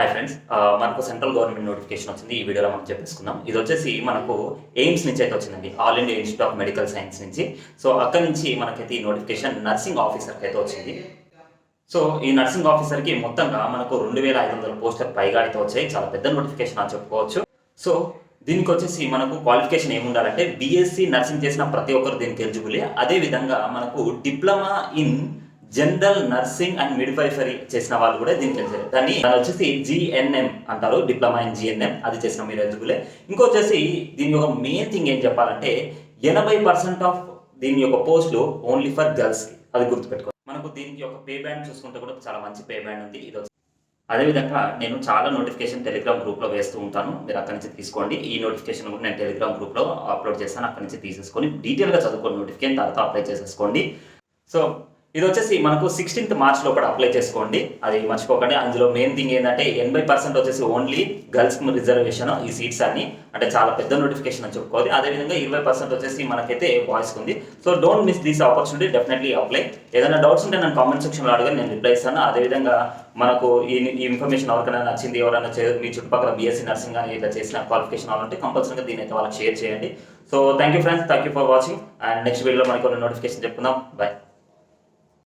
Hi friends, మనకు central government notification వచ్చింది. ఈ వీడియోలో మనం చెప్పేసుకుందాం. ఇది వచ్చేసి మనకు ఎయిమ్స్ నుంచి అయితే వచ్చిందండి, all India institute of medical science నుంచి. సో అక్కడి నుంచి మనకైతే ఈ నోటిఫికేషన్ నర్సింగ్ ఆఫీసర్కి అయితే వచ్చింది. సో ఈ నర్సింగ్ ఆఫీసర్కి మొత్తంగా మనకు 2500 పోస్టర్ పైగా అయితే వచ్చాయి. చాలా పెద్ద నోటిఫికేషన్ అని చెప్పుకోవచ్చు. సో దీనికి వచ్చేసి మనకు క్వాలిఫికేషన్ ఏముండాలంటే బీఎస్సీ నర్సింగ్ చేసిన ప్రతి ఒక్కరు దీనికి ఎలిజిబులే. అదేవిధంగా మనకు diploma in general nursing and midwifery చేసిన వాళ్ళు కూడా దీనికి వెళ్తారు. దాన్ని వచ్చేసి జిఎన్ఎం అంటారు, డిప్లొమా ఇన్ జిఎన్ఎం. అది చేసిన మీరు ఎలిజిబులే. ఇంకొచ్చేసి దీని యొక్క మెయిన్ థింగ్ ఏం చెప్పాలంటే 80% ఆఫ్ దీని యొక్క పోస్టులు ఓన్లీ ఫర్ గర్ల్స్కి. అది గుర్తుపెట్టుకోవాలి. మనకు దీనికి ఒక పే బ్యాండ్ చూసుకుంటే కూడా చాలా మంచి పే బ్యాండ్ ఉంది. ఇది అదేవిధంగా నేను చాలా నోటిఫికేషన్ టెలిగ్రామ్ గ్రూప్లో వేస్తూ ఉంటాను. మీరు అక్కడి నుంచి తీసుకోండి. ఈ నోటిఫికేషన్ కూడా నేను టెలిగ్రామ్ గ్రూప్లో అప్లోడ్ చేస్తాను. అక్కడి నుంచి తీసేసుకొని డీటెయిల్గా చదువుకోండి. నోటిఫికేషన్ తర్వాత అప్లై చేసేసుకోండి. సో ఇది వచ్చేసి మనకు 16th మార్చ్ లోపల అప్లై చేసుకోండి. అది మర్చిపోకండి. అందులో మెయిన్ థింగ్ ఏంటంటే 80% వచ్చేసి ఓన్లీ గర్ల్స్ రిజర్వేషన్ ఈ సీట్స్ అన్ని. అంటే చాలా పెద్ద నోటిఫికేషన్ అని చెప్పుకోవాలి. అదేవిధంగా 20% వచ్చేసి మనకైతే బాయ్స్కి ఉంది. So don't miss this opportunity, definitely apply. ఏదైనా డౌట్స్ ఉంటే నేను కామెంట్ సెక్షన్లో అడగని, నేను రిప్లై ఇస్తాను. అదేవిధంగా మనకు ఈ ఇన్ఫర్మేషన్ ఎవరికైనా నచ్చింది, ఎవరైనా మీ చుట్టుపక్కల బీఎస్సీ నర్సింగ్ కానీ ఇట్లా చేసిన క్వాలిఫికేషన్ వాళ్ళంటే కంపల్సరీగా దీని అయితే వాళ్ళకి షేర్ చేయండి. So thank you friends, thank you for watching. And next వీడియోలో మనకు నోటిఫికేషన్ చెప్పుకుందాం. బాయ్.